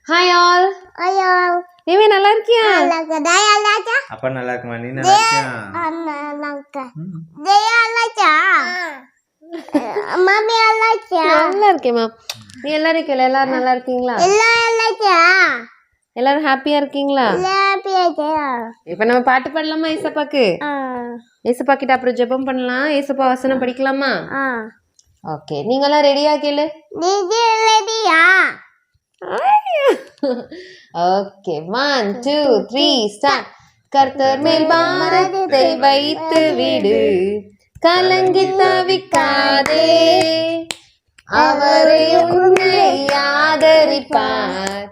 Hi all. ஐயோ நீவே நல்லா இருக்கியா? அப்பா நல்லா இருக்குமா? நீ நல்லா இருக்கியா? மம்மி நல்லா இருக்கேம்மா. நீ எல்லாரும் இருக்கல? எல்லாரும் நல்லா இருக்கீங்களா? எல்லாரும் ஹாப்பியா இருக்கீங்களா? இப்ப நம்ம பாட்டு பாடலாமா ஏசப்பாக்கு? ஏசப்பா கிட்ட அப்புறம் ஜெபம் பண்ணலாம். ஏசப்பா வசனம் படிக்கலாமா? ஓகே, நீங்க எல்லாம் ரெடியா கேளு. Okay, 1 2 3 start. கர்த்தர் மேல் பாரத்தை வைத்து விடு, கலங்கி தவிக்காதே, அவரை உன்னை ஆதரிப்பார்,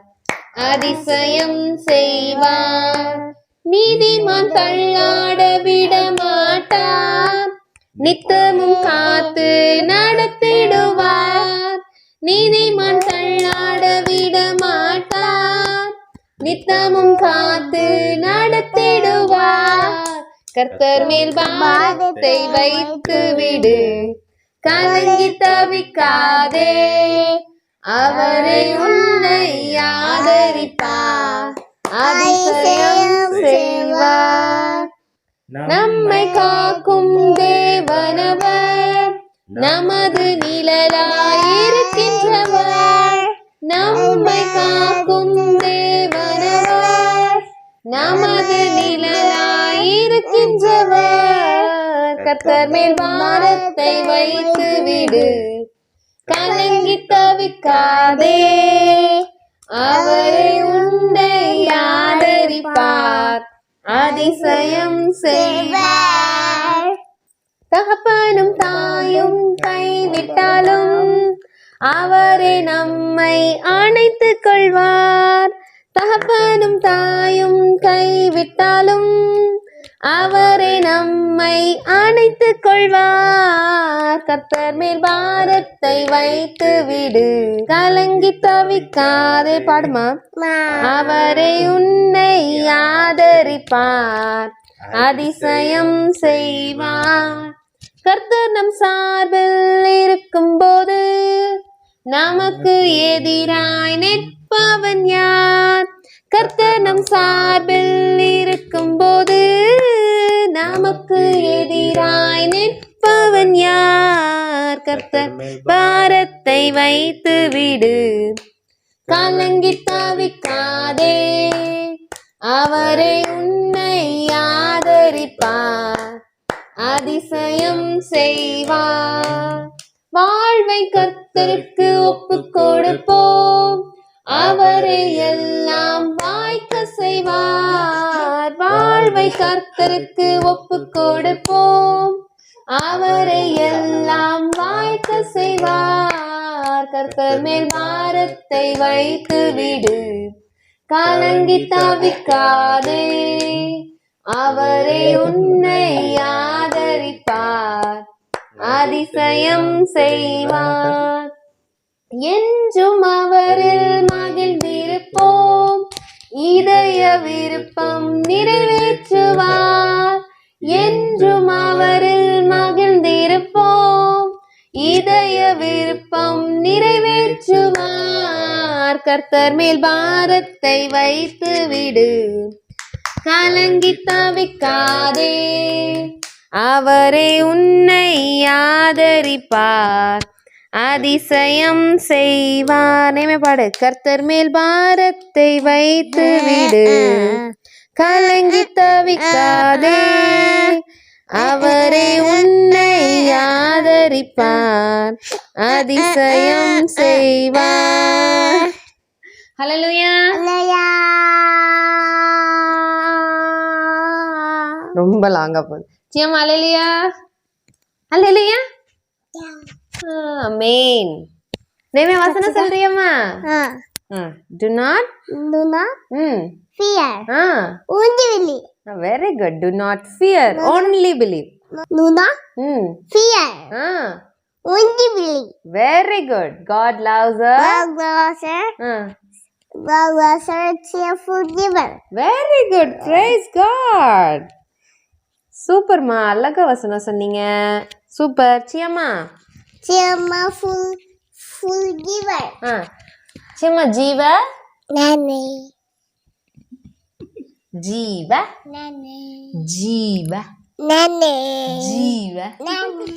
அதிசயம் செய்வார். நீதிமான் தள்ளாட விட மாட்டார், நித்தமும் காத்து நடத்திடுவார். நீதிமான் தள்ளாட விட மாட்டார், நித்தமும் காத்து நடத்திடுவார். கர்த்தர் மேல் பாரத்தை வைத்து விடு, கலங்கி தவிக்காதே, அவரை உன்னை ஆதரிப்பார், அதிசயம் செய்வார். நம்மை காக்கும் தேவனவர், நமது நிழலாயிருக்கின்றவர். நம்மை காக்கும் தேவனவர், நமது நிழலாயிருக்கின்றவர். கர்த்தர் மேல் பாரத்தை வைத்து விடு, கலங்கி தவிக்காதே, அவரை உன்னை ஆதரிப்பார், அதிசயம் செய்வார். தகப்பனும் தாயும் கைவிட்டாலும் அவரே நம்மை அணைத்துக் கொள்வார். தகப்பனும் தாயும் கைவிட்டாலும் அவரே நம்மை அணைத்துக் கொள்வார். கர்த்தர் மேல் பாரத்தை வைத்து விடு, கலங்கி தவிக்காதே. பாடுமா. அவரை உன்னை ஆதரிப்பார், அதிசயம் செய்வார். கர்த்தர் நம் சார்பில் இருக்கும் போது நமக்கு எதிராய் நிற்பவன் யார்? கர்த்தர் நம் சார்பில் இருக்கும் போது நமக்கு எதிராய் நிற்பவன் யார்? கர்த்தர் பாரத்தை வைத்து விடு, கலங்கி தவிக்காதே, அவரை உன்னை ஆதரிப்பார், அதிசயம் செய்வார். வாழ்வை கர்த்தருக்கு ஒப்பு கொடுப்போம், அவரை எல்லாம் வாய்க்க செய்வார். வாழ்வை கர்த்தருக்கு ஒப்பு கொடுப்போம், அவரை எல்லாம் வாய்க்க செய்வார். கர்த்தர் மேல் பாரத்தை வைத்து விடு, கலங்கி தவிக்காதே, அவரை உன்னை ஆதரிப்பார், அதிசயம் செய்வார். என்றும் அவரில் மகிழ்ந்திருப்போம், இதய விருப்பம் நிறைவேற்றுவார். என்றும் அவரில் மகிழ்ந்திருப்போம், இதய விருப்பம் நிறைவேற்றுவார். கர்த்தர் மேல் பாரத்தை வைத்து விடு, கலங்கி தவிக்காதே, அவரை உன்னை ஆதரிப்பார், அதிசயம் செய்வார். நேமே பாடு. கர்த்தர் மேல் பாரத்தை வைத்து விடு, கலங்கி தவிக்காதே, அவரை உன்னை ஆதரிப்பார், அதிசயம் செய்வார். ஹல்லேலூயா. ரொம்ப லாங்கா போகுது. சியம் ஹல்லேலூயா. ஹல்லேலூயா. ஆமென். நேமே வசனம் சொல்றியம்மா? Do not fear. Only believe. Very good. Do not fear. Only believe. Do not fear. Only believe. Very good. God loves us. God loves a cheerful giver. Very good. Praise God. சூப்பர்மா, அழகா வசனம் சொன்னீங்க. Super. சியம்மா? Cheerful giver. சியம்மா ஜீவ Nanny. Jiva. Nanny. Jiva. Nanny. Jiva. Nanny.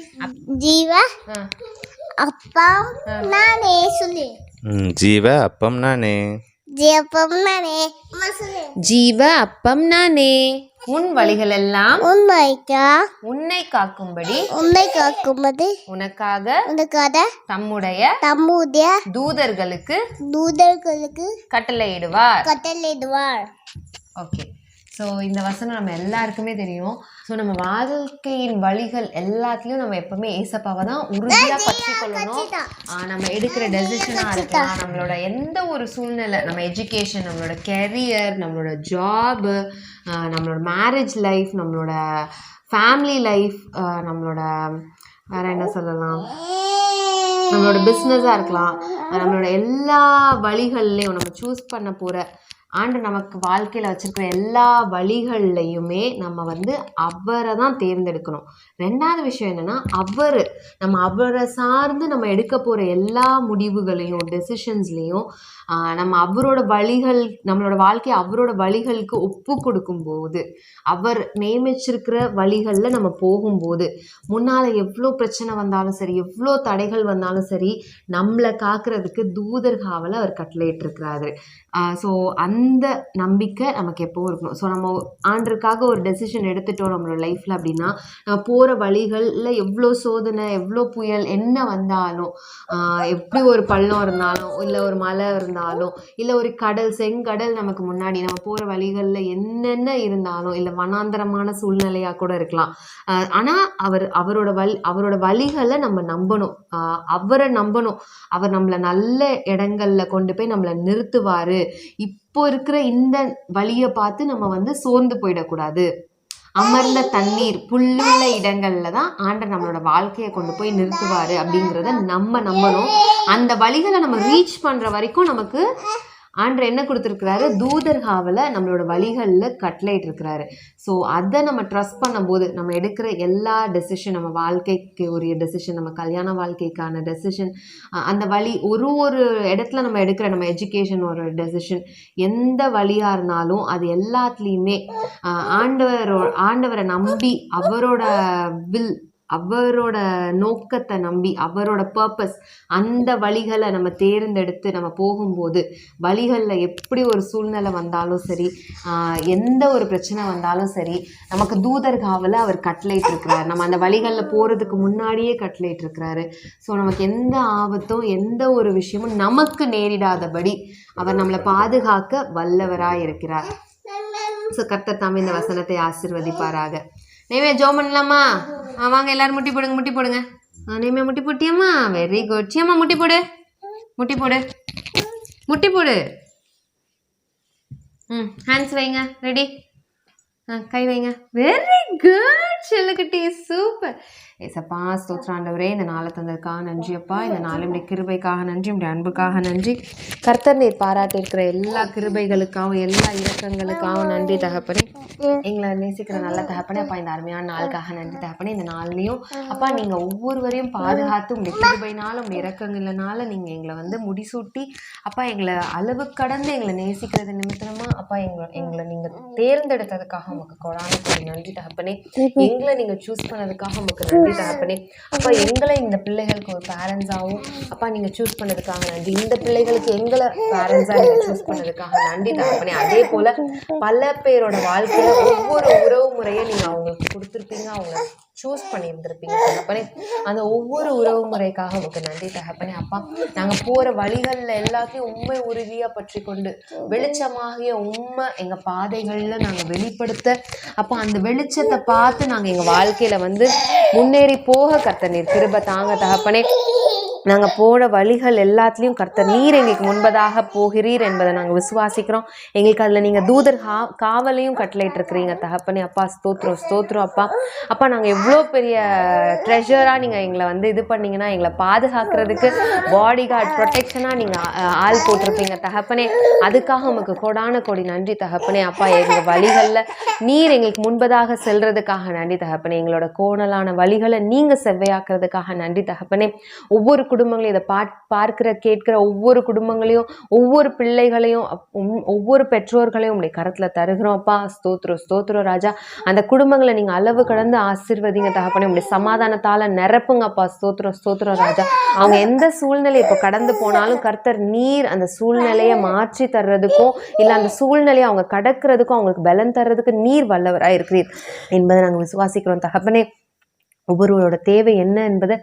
Jiva. அப்பா நானே சொல்லு. ஜீவ அப்பம் நானே. ஜீவப்பம் நானே. அம்மா சொல்லு. ஜீவ அப்பம் நானே. உன் வழிகள் எல்லாம் உண்மைக்கா உன்னை காக்கும்படி உண்மை காக்கும்போது உனக்காக தம்முடைய தூதர்களுக்கு கட்டளையிடுவார். ஓகே, ஸோ இந்த வசனம் நம்ம எல்லாருக்குமே தெரியும். ஸோ நம்ம வாழ்க்கையின் வழிகள் எல்லாத்துலேயும் நம்ம எப்பவுமே ஏசப்பாவை தான் உறுதியாக பற்றி கொள்ளணும். நம்ம எடுக்கிற டெசிஷனாக இருக்கலாம், நம்மளோட எந்த ஒரு சூழ்நிலை, நம்ம எஜுகேஷன், நம்மளோட கெரியர், நம்மளோட ஜாபு, நம்மளோட மேரேஜ் லைஃப், நம்மளோட ஃபேமிலி லைஃப், நம்மளோட வேறு என்ன சொல்லலாம், நம்மளோட பிஸ்னஸாக இருக்கலாம், நம்மளோட எல்லா வழிகள்லையும் நம்ம சூஸ் பண்ண போகிற ஆண்டு நமக்கு வாழ்க்கையில் வச்சுருக்கிற எல்லா வழிகள்லையுமே நம்ம வந்து அவரை தான் தேர்ந்தெடுக்கணும். ரெண்டாவது விஷயம் என்னென்னா, அவரை சார்ந்து நம்ம எடுக்க போகிற எல்லா முடிவுகளையும் டெசிஷன்ஸ்லேயும் நம்ம அவரோட வழிகள், நம்மளோட வாழ்க்கையை அவரோட வழிகளுக்கு ஒப்பு கொடுக்கும்போது, அவர் நியமிச்சிருக்கிற வழிகளில் நம்ம போகும்போது, முன்னால் எவ்வளோ பிரச்சனை வந்தாலும் சரி, எவ்வளோ தடைகள் வந்தாலும் சரி, நம்மளை காக்கிறதுக்கு தூதர் காவலை அவர் கட்டளையிட்டிருக்கிறாரு. ஸோ அந்த நம்பிக்கை நமக்கு எப்போவும் இருக்கணும். ஸோ நம்ம ஆண்டருக்காக ஒரு டெசிஷன் எடுத்துட்டோம் நம்மளோட லைஃப்பில் அப்படின்னா, நம்ம போகிற வழிகளில் எவ்வளோ சோதனை, எவ்வளோ புயல் என்ன வந்தாலும், எப்படி ஒரு பள்ளம் இருந்தாலும், இல்லை ஒரு மலை இருந்தாலும், இல்லை ஒரு செங்கடல் நமக்கு முன்னாடி, நம்ம போகிற வழிகளில் என்னென்ன இருந்தாலும், இல்லை வனாந்தரமான சூழ்நிலையாக கூட இருக்கலாம். ஆனால் அவரோட வழிகளை நம்ம நம்பணும், அவரை நம்பணும். அவர் நம்மளை நல்ல இடங்களில் கொண்டு போய் நம்மளை நிறுத்துவார். இப்போ இருக்கிற இந்த வழியை பார்த்து நம்ம வந்து சோர்ந்து போயிடக்கூடாது. அமர்ந்த தண்ணீர் புல்லுள்ள இடங்கள்ல தான் ஆண்டவர் நம்மளோட வாழ்க்கையை கொண்டு போய் நிறுத்துவார் அப்படிங்கிறத நம்ம நம்பணும். அந்த வழிகளை நம்ம ரீச் பண்ணுற வரைக்கும் நமக்கு ஆண்டவர் என்ன கொடுத்துருக்கிறாரு, தூதர் காவலை நம்மளோட வழிகளில் கட்டளையிட்டு இருக்கிறாரு. ஸோ அதை நம்ம ட்ரஸ்ட் பண்ணும்போது நம்ம எடுக்கிற எல்லா டெசிஷன், நம்ம வாழ்க்கைக்கு உரிய டெசிஷன், நம்ம கல்யாண வாழ்க்கைக்கான டெசிஷன், அந்த வழி ஒரு இடத்துல நம்ம எடுக்கிற நம்ம எஜுகேஷன் ஒரு டெசிஷன், எந்த வழியாக இருந்தாலும் அது எல்லாத்துலேயுமே ஆண்டவரை நம்பி, அவரோட நோக்கத்தை நம்பி, அவரோட பர்பஸ், அந்த வழிகளை நம்ம தேர்ந்தெடுத்து நம்ம போகும்போது, வழிகளில் எப்படி ஒரு சூழ்நிலை வந்தாலும் சரி, எந்த ஒரு பிரச்சனை வந்தாலும் சரி, நமக்கு தூதர் காவலை அவர் கட்டளையிட்டிருக்கிறார். நம்ம அந்த வழிகளில் போகிறதுக்கு முன்னாடியே கட்டளையிட்டிருக்கிறாரு. ஸோ நமக்கு எந்த ஆபத்தும் எந்த ஒரு விஷயமும் நமக்கு நேரிடாதபடி அவர் நம்மளை பாதுகாக்க வல்லவராக இருக்கிறார். ஸோ கர்த்தர் தாமே இந்த வசனத்தை ஆசீர்வதிப்பாராக. நேமே ஜோம் பண்ணலாமா? வாங்க எல்லாரும் முட்டி போடுங்க. நேமே முட்டி போட்டியம்மா? Very good. சியம்மா முட்டி போடு. ஹேண்ட்ஸ் வைங்க. ரெடி? கை வைங்க. வெரி குட் செல்லக்குட்டி, சூப்பர். ஏசப்பா ஸ்தோத்திரம் ஆண்டவரே, இந்த நாளை தந்ததுக்காக நன்றி அப்பா. இந்த நாளுடைய கிருபைக்காக நன்றி, உடைய அன்புக்காக நன்றி. கர்த்தர் நீர் பாராட்டி இருக்கிற எல்லா கிருபைகளுக்காகவும் எல்லா இரக்கங்களுக்காகவும் நன்றி தகப்பனே. எங்களை நேசிக்கிற நல்ல தகப்பனே அப்பா, இந்த அருமையான நாளுக்காக நன்றி தகப்பனே. இந்த நாள்லையும் அப்பா நீங்கள் ஒவ்வொருவரையும் பாதுகாத்து உடைய கிருபைனால, உடைய இரக்கங்கள்னால நீங்கள் எங்களை வந்து முடிசூட்டி அப்பா, எங்களை அளவு கடந்து எங்களை நேசிக்கிறது நிமித்தமா அப்பா, எங்களை நீங்கள் தேர்ந்தெடுத்ததுக்காக உங்களுக்கு கொடான நன்றி தகப்பனே. எங்களை நீங்கள் சூஸ் பண்ணதுக்காக உங்களுக்கு நன்றி தகப்பனே. அப்பா, எங்களை இந்த பிள்ளைகளுக்கு ஒரு பேரண்ட்ஸாகவும் அப்பா நீங்கள் சூஸ் பண்ணதுக்காக நன்றி. இந்த பிள்ளைகளுக்கு எங்களை பேரண்ட்ஸாக நீங்கள் சூஸ் பண்ணதுக்காக நன்றி தகப்பனே. அதே போல் பல பேரோட வாழ்க்கையில் ஒவ்வொரு உறவு முறையை நீங்கள் அவங்களுக்கு கொடுத்துருப்பீங்க, அவங்க சூஸ் பண்ணியிருந்திருப்பீங்க தகப்பனே. அந்த ஒவ்வொரு உறவு முறைக்காக உங்களுக்கு நன்றி தகப்பனே. அப்பா, நாங்கள் போகிற வழிகளில் எல்லாத்தையும் உண்மை உறுதியாக பற்றி கொண்டு வெளிச்சமாகிய உண்மை எங்கள் பாதைகளில் நாங்கள் வெளிப்படுத்த அப்போ அந்த வெளிச்சத்தை பார்த்து நாங்கள் எங்கள் வாழ்க்கையில் வந்து முன்னேறி போக கர்த்தர் நீர் கிருபை தாங்க தகப்பனே. நாங்கள் போகிற வழிகள் எல்லாத்துலேயும் கர்த்தர் நீர் எங்களுக்கு முன்பதாக போகிறீர் என்பதை நாங்கள் விசுவாசிக்கிறோம். எங்களுக்கு அதில் நீங்கள் தூதர் காவலையும் கட்டளையிட்டிருக்கிறீங்க தகப்பனே. அப்பா ஸ்தோத்திரம் அப்பா. அப்பா, நாங்கள் எவ்வளோ பெரிய ட்ரெஷராக நீங்கள் எங்களை வந்து இது பண்ணிங்கன்னா, எங்களை பாதுகாக்கிறதுக்கு பாடி கார்டு ப்ரொடெக்ஷனாக நீங்கள் ஆள் போட்டிருப்பீங்க தகப்பனே. அதுக்காக உங்களுக்கு கோடான கோடி நன்றி தகப்பனே. அப்பா, எங்கள் வழிகளில் நீர் எங்களுக்கு முன்பதாக செல்றதுக்காக நன்றி தகப்பனே. எங்களோட கோணலான வழிகளை நீங்கள் செவ்வையாக்குறதுக்காக நன்றி தகப்பனே. ஒவ்வொரு குடும்பங்களையும் இதை பார்க்கிற கேட்கிற ஒவ்வொரு குடும்பங்களையும் ஒவ்வொரு பிள்ளைகளையும் ஒவ்வொரு பெற்றோர்களையும் உங்களுடைய கரத்துல தருகிறோம் அப்பா. ஸ்தோத்திரம் ஸ்தோத்திரம் ராஜா. அந்த குடும்பங்களை நீங்க அளவு கடந்து ஆசீர்வதிங்க தகப்பனே. உங்களுடைய சமாதானத்தால நிரப்புங்கப்பா. ஸ்தோத்திரம் ஸ்தோத்திரம் ராஜா. அவங்க எந்த சூழ்நிலை இப்போ கடந்து போனாலும் கர்த்தர் நீர் அந்த சூழ்நிலையை மாற்றி தர்றதுக்கும் இல்ல அந்த சூழ்நிலையை அவங்க கடக்கிறதுக்கும் அவங்களுக்கு பலன் தர்றதுக்கு நீர் வல்லவராய் இருக்கிறீர் என்பதை நாங்கள் விசுவாசிக்கிறோம் தகப்பனே. ஒவ்வொருவரோட தேவை என்ன என்பதை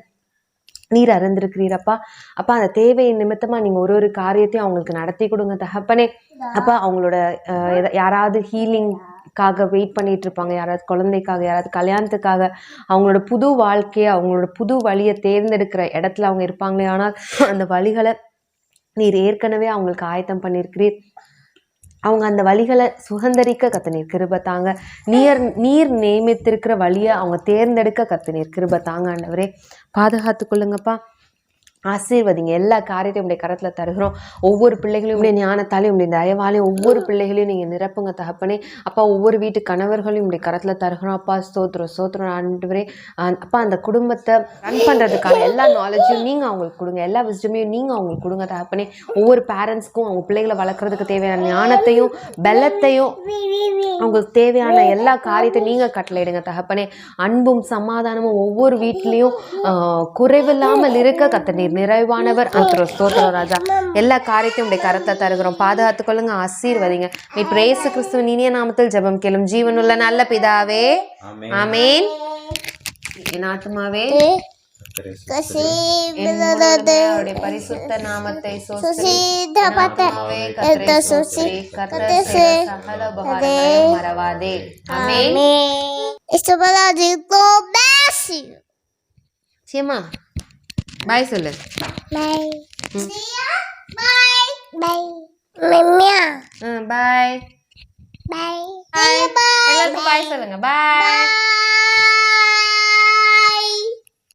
நீர் அறிந்திருக்கிறீரப்பா. அப்பா அந்த தேவையின் நிமித்தமா நீங்க ஒரு காரியத்தையும் அவங்களுக்கு நடத்தி கொடுங்க தகப்பனே. அப்பா அவங்களோட யாராவது ஹீலிங்காக வெயிட் பண்ணிட்டு இருப்பாங்க, யாராவது குழந்தைக்காக, யாராவது கல்யாணத்துக்காக, அவங்களோட புது வாழ்க்கையை அவங்களோட புது வழியை தேர்ந்தெடுக்கிற இடத்துல அவங்க இருப்பாங்களே, ஆனால் அந்த வழிகளை நீர் ஏற்கனவே அவங்களுக்கு ஆயத்தம் பண்ணியிருக்கிறீர். அவங்க அந்த வழிகளை சுதந்திரிக்க கர்த்தர் கிருபை தாங்க. நீர் நியமித்திருக்கிற வழியை அவங்க தேர்ந்தெடுக்க கர்த்தர் கிருபை தாங்க. ஆண்டவரே பாதுகாத்து கொள்ளுங்கப்பா. ஆசீர்வதிங்க. எல்லா காரியத்தையும் உடைய கரத்துல தருகிறோம். ஒவ்வொரு பிள்ளைகளையும் உடைய ஞானத்தாலையும் உடைய தயவாலையும் ஒவ்வொரு பிள்ளைகளையும் நீங்க நிரப்புங்க தகப்பனே. அப்பா ஒவ்வொரு வீட்டு கணவர்களையும் உடைய கரத்துல தருகிறோம் அப்பா. ஸ்தோத்திரம் ஸ்தோத்திரம் ஆண்டவரே. அப்பா அந்த குடும்பத்தை ரன் பண்றதுக்கான எல்லா நாலேஜையும் நீங்க அவங்களுக்கு கொடுங்க, எல்லா விஸ்டமையும் நீங்க அவங்களுக்கு கொடுங்க தகப்பனே. ஒவ்வொரு பேரண்ட்ஸ்க்கும் அவங்க பிள்ளைகளை வளர்க்கறதுக்கு தேவையான ஞானத்தையும் பலத்தையும் அவங்களுக்கு தேவையான எல்லா காரியத்தையும் நீங்க கட்டளையிடுங்க தகப்பனே. அன்பும் சமாதானமும் ஒவ்வொரு வீட்லயும் குறைவில்லாமல் இருக்க கர்த்தர் நிறைவானவர். ஸ்தோத்திரம் ராஜா. எல்லா காரியத்தையும் உடைய கரத்தை தருகிறோம். பாதுகாத்துக் கொள்ளுங்க, ஆசீர்வதிங்க. இப்ப இயேசு கிறிஸ்துவின் இனிய நாமத்தில் ஜெபம் கேளும் ஜீவனுள்ள நல்ல பிதாவே. ஆமென். என் ஆத்துமாவே அவருடைய பரிசுத்த நாமத்தை மறவாதே. ஆமென். சேமா பாய் சொல்லு. பாய் பாய் மம்மியா பாய் பாய் எல்லாருக்கும் பாய் சொல்லுங்க. பாய்.